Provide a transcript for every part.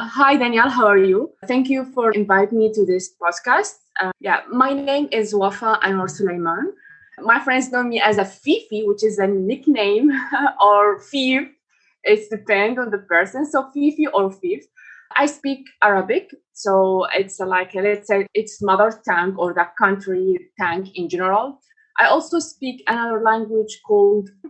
Hi, Daniel. How are you? Thank you for inviting me to this podcast. My name is Wafaa Anwar Sulaiman. My friends know me as a Fifi, which is a nickname, or Fif. It depends on the person. So Fifi or Fif. I speak Arabic, so it's let's say it's mother tongue or the country tongue in general. I also speak another language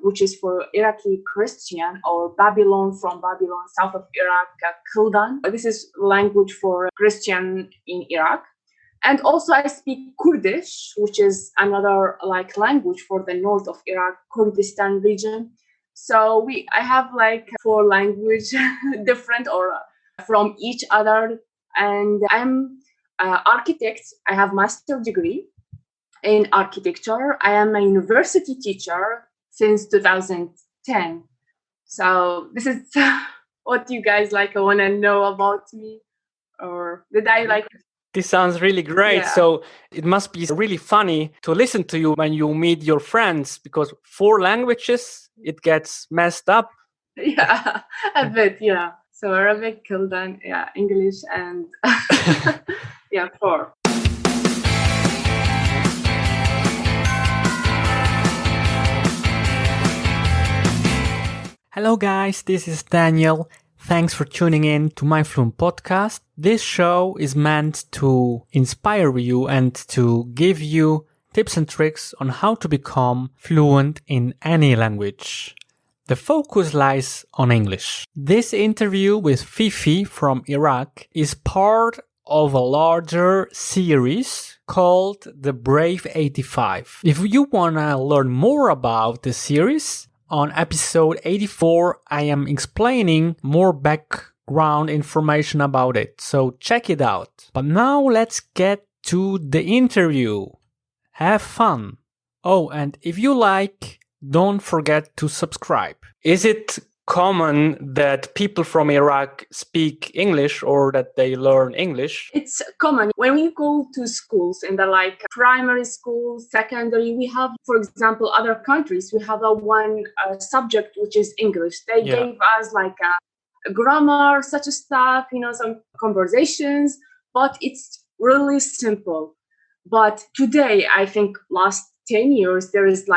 which is for Iraqi Christian or Babylon from Babylon, south of Iraq, Kuldan. This is language for Christian in Iraq. And also I speak Kurdish, which is another language for the north of Iraq, Kurdistan region. So I have four language different or from each other. And I'm architect. I have master degree in architecture. I am a university teacher since 2010. So this is what you guys want to know about me, or did I This sounds really great. Yeah. So it must be really funny to listen to you when you meet your friends, because 4 languages, it gets messed up. Yeah, a bit, yeah. So Arabic, Kuldan, English, and 4. Hello guys, this is Daniel. Thanks for tuning in to my Fluent podcast. This show is meant to inspire you and to give you tips and tricks on how to become fluent in any language. The focus lies on English. This interview with Fifi from Iraq is part of a larger series called The Brave 85. If you want to learn more about the series, on episode 84, I am explaining more background information about it, so check it out. But now let's get to the interview. Have fun. Oh, and if you like, don't forget to subscribe. Is it common that people from Iraq speak English or that they learn English? It's common. When we go to schools in the primary school, secondary, we have, for example, other countries, we have one subject which is English. They gave us a grammar, such a stuff, some conversations, but it's really simple. But today, I think last 10 years, there is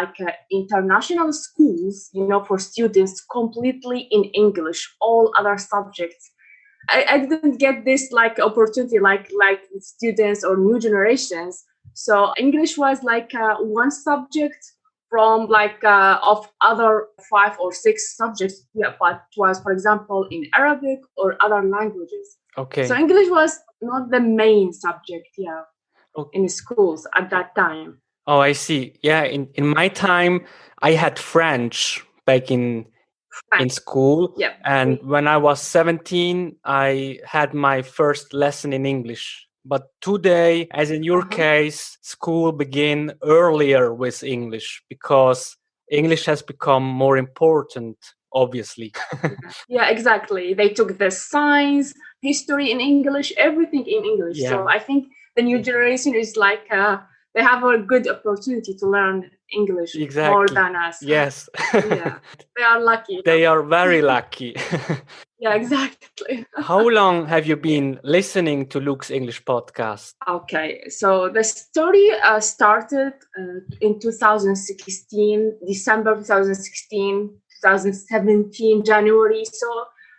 international schools, for students completely in English, all other subjects. I didn't get this opportunity like students or new generations. So English was one subject from of other 5 or 6 subjects. Yeah, but it was, for example, in Arabic or other languages. Okay. So English was not the main subject, Okay. in schools at that time. Oh, I see. Yeah, in my time, I had French back in school. Yeah. And when I was 17, I had my first lesson in English. But today, as in your case, school began earlier with English because English has become more important, obviously. Yeah, exactly. They took the science, history in English, everything in English. Yeah. So I think the new generation is they have a good opportunity to learn English more than us. Yes. Yeah, they are lucky. They are very lucky. Yeah, exactly. How long have you been listening to Luke's English podcast? Okay, so the story started in 2016, December 2016, 2017, January. So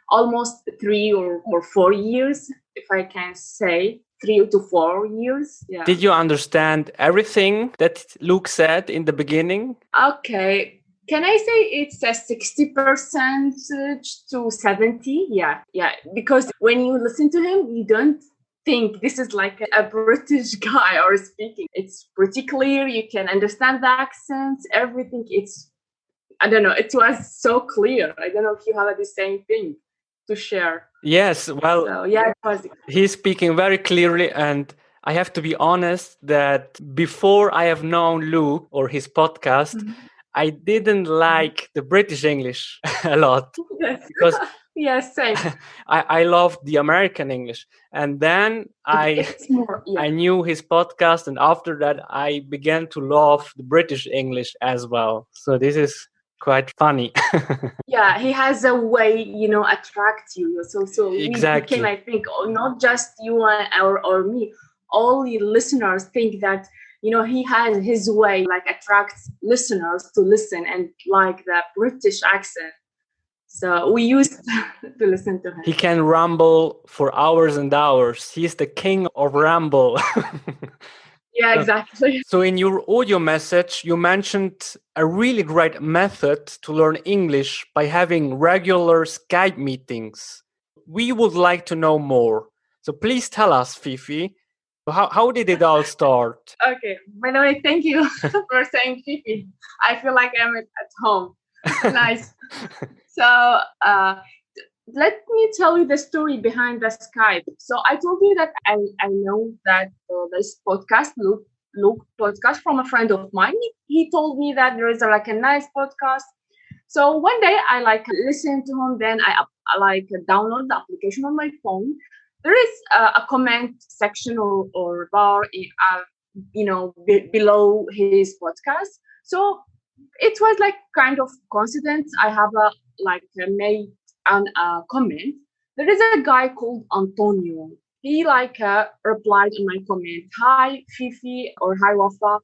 almost 3 or 4 years, if I can say. 3 to 4 years. Yeah. Did you understand everything that Luke said in the beginning? Okay. Can I say it's a 60% to 70? Yeah. Because when you listen to him, you don't think this is a British guy or speaking. It's pretty clear. You can understand the accents, everything. I don't know. It was so clear. I don't know if you have the same thing to share. Yes, well, so, yeah, it was. He's speaking very clearly, and I have to be honest that before I have known Luke or his podcast, I didn't like the British English a lot. Yes. Because yes, same. I loved the American English, and then I knew his podcast, and after that I began to love the British English as well. So this is quite funny. Yeah, he has a way, attract you. So we Exactly. became, I think, not just you or me. All the listeners think that, he has his way, like attracts listeners to listen and like the British accent. So we used to listen to him. He can ramble for hours and hours. He's the king of ramble. Yeah, exactly. So in your audio message, you mentioned a really great method to learn English by having regular Skype meetings. We would like to know more. So please tell us, Fifi, how did it all start? Okay. By the way, thank you for saying Fifi. I feel like I'm at home. Nice. So let me tell you the story behind the Skype. So I told you that I know that this podcast, Luke podcast from a friend of mine. He told me that there is a nice podcast. So one day I listen to him. Then I download the application on my phone. There is a comment section or bar, below his podcast. So it was like kind of coincidence. I have made an comment. There is a guy called Antonio. He replied on my comment, "Hi Fifi," or "Hi Wafaa.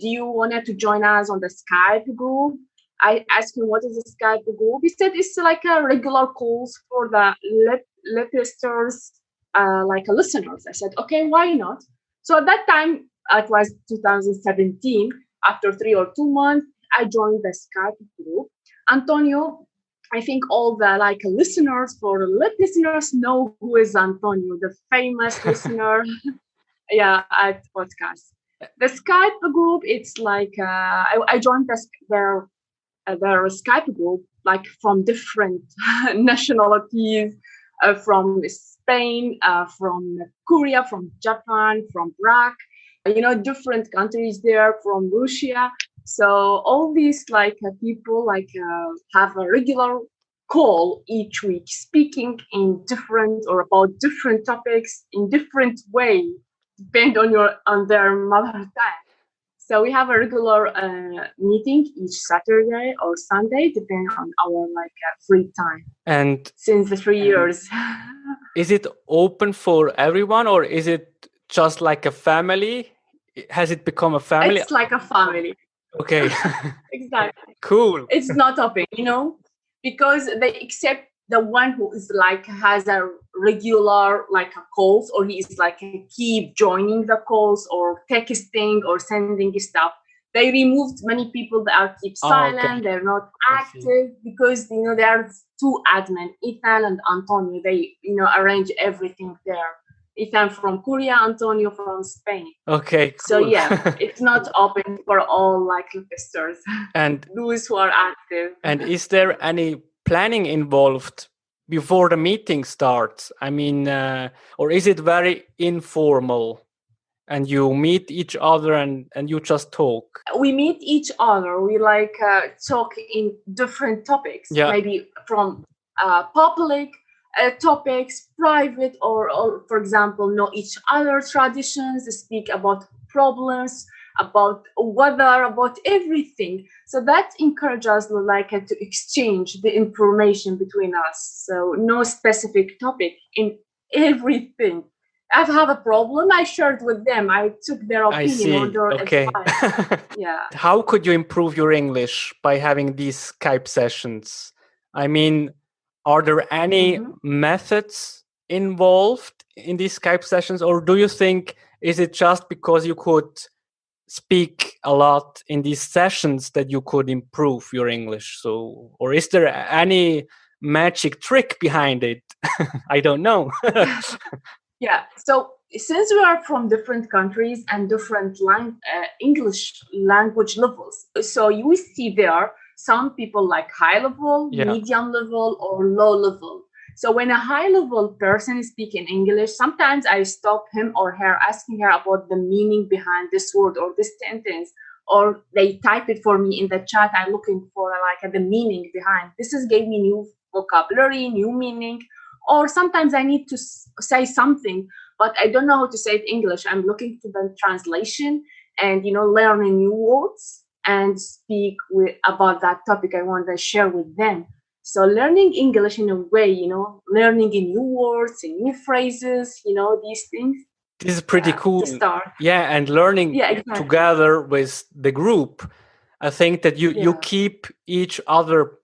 Do you want to join us on the Skype group?" I asked him, "What is the Skype group?" He said it's like a regular calls for the listeners, listeners. I said, "Okay, why not?" So at that time, it was 2017. After 3 or 2 months, I joined the Skype group. Antonio, I think all the listeners know who is Antonio, the famous listener. Yeah, at podcast. The Skype group, it's I joined their Skype group from different nationalities, from Spain, from Korea, from Japan, from Iraq, different countries there, from Russia. So all these people have a regular call each week, speaking in different or about different topics in different way, depend on their mother tongue. So we have a regular meeting each Saturday or Sunday, depending on our free time. And since the 3 years, is it open for everyone, or is it just like a family? Has it become a family? It's like a family. Okay. Exactly. Cool. It's not open, because they accept the one who is has a regular calls, or he is keep joining the calls or texting or sending stuff. They removed many people that are keep silent. Okay. They're not active because there are two admin, Ethan and Antonio. They arrange everything there. Ethan from Korea, Antonio from Spain. Okay, cool. So yeah, it's not open for all listeners and those who are active. And is there any planning involved before the meeting starts? I mean, or is it very informal and you meet each other and you just talk? We meet each other. We talk in different topics, maybe from public topics, private, or for example, know each other's traditions, speak about problems, about weather, about everything. So that encourages us to exchange the information between us. So no specific topic in everything. If I have a problem, I shared with them. I took their opinion or their advice. Yeah. How could you improve your English by having these Skype sessions? I mean, are there any methods involved in these Skype sessions, or do you think is it just because you could speak a lot in these sessions that you could improve your English? So, or is there any magic trick behind it? I don't know. Yeah. So since we are from different countries and different English language levels, so you see there some people high level, medium level, or low level. So when a high level person is speaking English, sometimes I stop him or her, asking her about the meaning behind this word or this sentence, or they type it for me in the chat. I'm looking for the meaning behind. This gave me new vocabulary, new meaning. Or sometimes I need to say something, but I don't know how to say it in English. I'm looking for the translation and, learning new words. and speak about that topic I want to share with them. So learning English in a way, learning in new words, in new phrases, these things. This is pretty cool. To start. Yeah, and learning exactly. together with the group. I think that you keep each other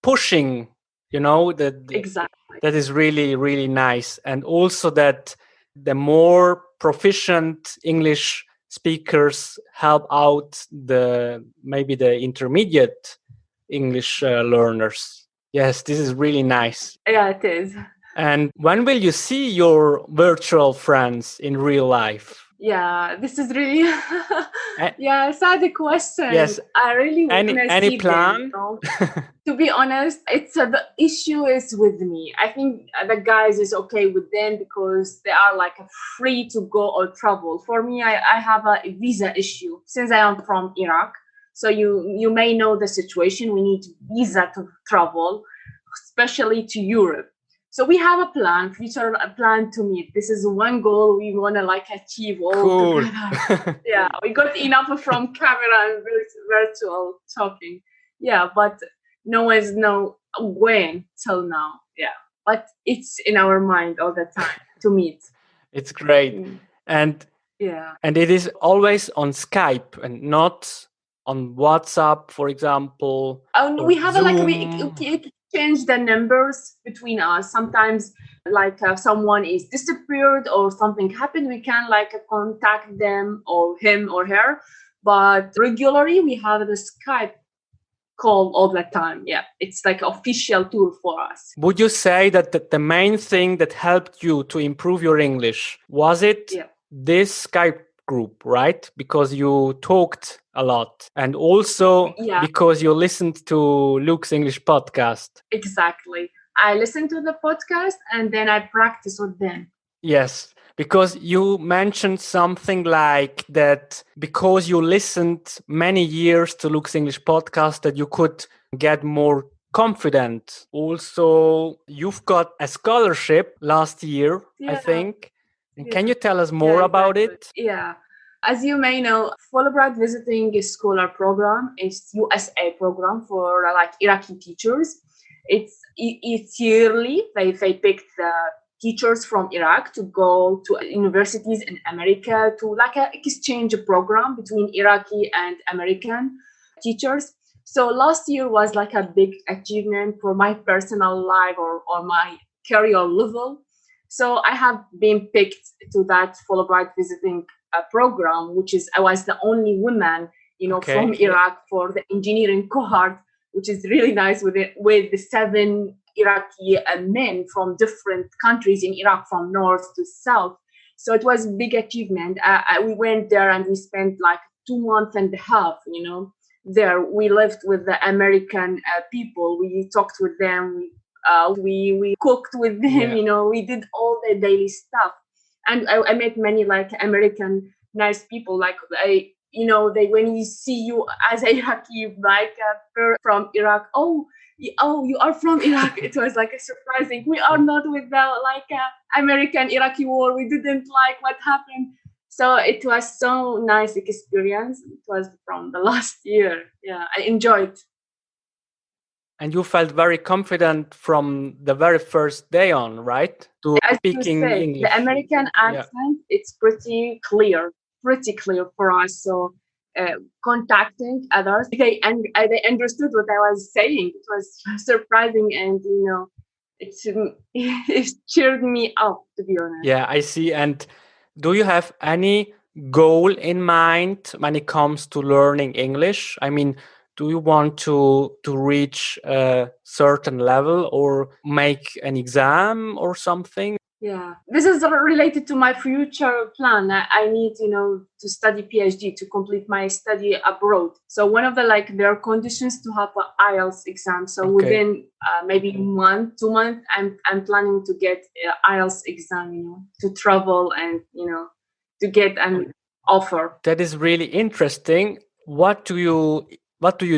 pushing, exactly. That is really, really nice. And also that the more proficient English speakers help out maybe the intermediate English learners. Yes, this is really nice. Yeah, it is. And when will you see your virtual friends in real life? Yeah, this is really sad question. Yes. I really want to any see plan? them. To be honest, the issue is with me. I think the guys is okay with them because they are like free to go or travel. For me, I have a visa issue since I am from Iraq. So you may know the situation. We need visa to travel, especially to Europe. So we have a plan to meet. This is one goal we want to achieve all together. Yeah, we got enough from camera and virtual talking. Yeah, but no one's know when till now. Yeah, but it's in our mind all the time to meet. It's great. And it is always on Skype and not on WhatsApp, for example. We have we change the numbers between us. Sometimes someone is disappeared or something happened, we can contact them or him or her, but regularly we have the Skype call all the time. Yeah, it's like official tool for us. Would you say that the main thing that helped you to improve your English was it this Skype group, right? Because you talked a lot, and also because you listened to Luke's English podcast. Exactly. I listened to the podcast and then I practice with them. Yes, because you mentioned something like that because you listened many years to Luke's English podcast that you could get more confident. Also, you've got a scholarship last year, I think. And can you tell us more about it? Yeah. As you may know, Fulbright Visiting Scholar Program is USA program for Iraqi teachers. It's yearly. They pick the teachers from Iraq to go to universities in America to an exchange program between Iraqi and American teachers. So last year was a big achievement for my personal life or my career level. So I have been picked to that Fulbright Visiting program, which is I was the only woman, from Iraq for the engineering cohort, which is really nice with the 7 Iraqi men from different countries in Iraq, from north to south. So it was a big achievement. We went there and we spent 2 months and a half, there. We lived with the American people. We talked with them. We cooked with them, we did all the daily stuff. And I met many American nice people. They when you see you as a Iraqi, from Iraq, oh, you are from Iraq. It was surprising. We are not with the American Iraqi war. We didn't like what happened. So it was so nice experience. It was from the last year. Yeah, I enjoyed. And you felt very confident from the very first day on, right? To as speaking you say, English. The American accent, it's pretty clear for us. So contacting others, they understood what I was saying. It was surprising, and it cheered me up, to be honest. Yeah, I see. And do you have any goal in mind when it comes to learning English? I mean, do you want to reach a certain level or make an exam or something? Yeah, this is related to my future plan. I need, to study PhD to complete my study abroad. So one of their conditions to have an IELTS exam. So within maybe 1-2 months, I'm planning to get an IELTS exam, to travel and, to get an offer. That is really interesting. What do you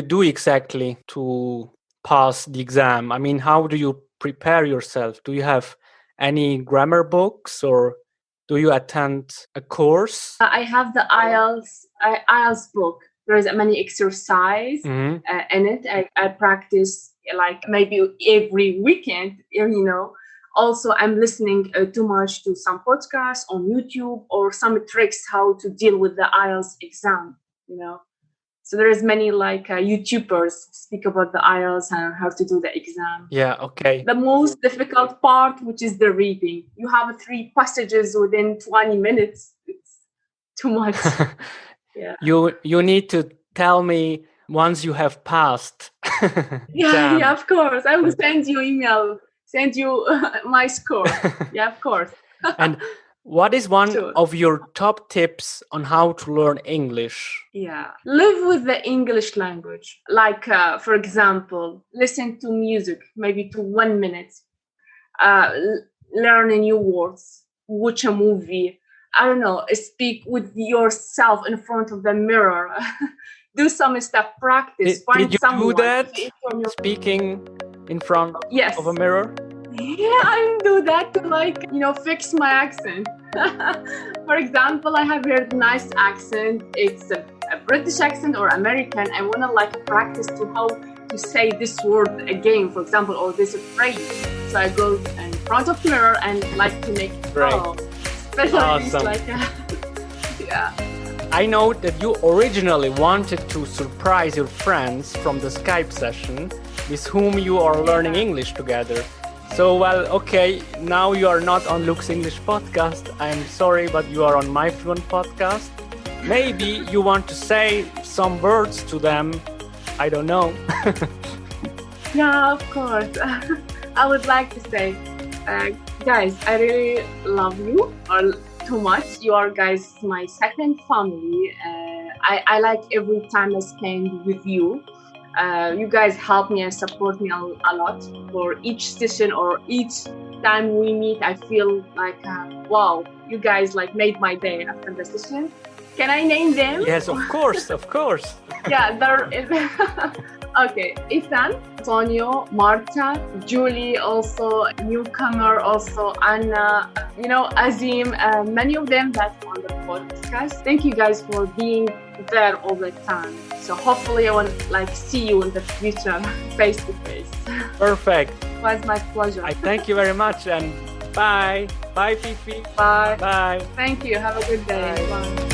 do exactly to pass the exam? I mean, how do you prepare yourself? Do you have any grammar books or do you attend a course? I have the IELTS book. There is many exercise in it. I practice like maybe every weekend, Also, I'm listening too much to some podcasts on YouTube or some tricks how to deal with the IELTS exam, So there is many like YouTubers speak about the IELTS and how to do the exam. Yeah, okay. The most difficult part, which is the reading. You have 3 passages within 20 minutes. It's too much. Yeah. You need to tell me once you have passed. Yeah, of course. I will send you email, send you my score. Yeah, of course. And what is one of your top tips on how to learn English? Yeah, live with the English language. Like, for example, listen to music, maybe to 1 minute. Learn new words, watch a movie. I don't know, speak with yourself in front of the mirror. Do some stuff, practice. Did you do that? Speaking in front of a mirror? Yeah, I do that to fix my accent. For example, I have heard nice accent. It's a British accent or American. I want to practice to how to say this word again, for example, or this phrase. So I go in front of the mirror and like to make especially awesome. Yeah. I know that you originally wanted to surprise your friends from the Skype session with whom you are learning English together. So, well, okay, now you are not on Luke's English podcast. I'm sorry, but you are on my Fluent podcast. Maybe you want to say some words to them. I don't know. Yeah, of course. I would like to say, guys, I really love you too much. You are guys my second family. I like every time I spend with you. You guys help me and support me a lot. For each session or each time we meet, I feel like, wow, you guys made my day after the session. Can I name them? Yes, of course, of course. Yeah, okay, Ethan, Antonio, Marta, Julie, also newcomer, also Anna, Azim, many of them that on the podcast. Thank you guys for being there all the time. So hopefully I will see you in the future face to face. Perfect. It was my pleasure. I thank you very much and bye. Bye, Fifi. Bye. Bye. Thank you. Have a good day. Bye. Bye.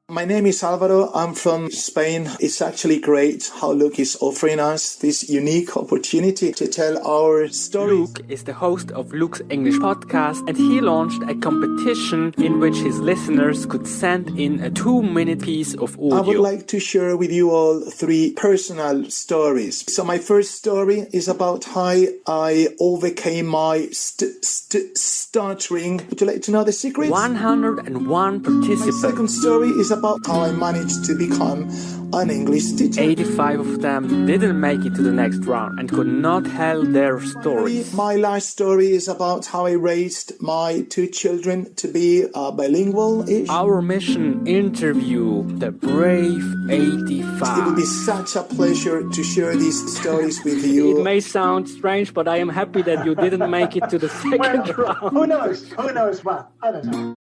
My name is Alvaro. I'm from Spain. It's actually great how Luke is offering us this unique opportunity to tell our stories. Luke is the host of Luke's English podcast, and he launched a competition in which his listeners could send in a 2-minute piece of audio. I would like to share with you all 3 personal stories. So my first story is about how I overcame my stuttering. Would you like to know the secret? 101 participants. My second story is about how I managed to become an English teacher. 85 of them didn't make it to the next round and could not tell their stories. My last story is about how I raised my 2 children to be bilingual-ish. Our mission, interview the brave 85. It will be such a pleasure to share these stories with you. It may sound strange, but I am happy that you didn't make it to the second round. Who knows? Who knows what? I don't know.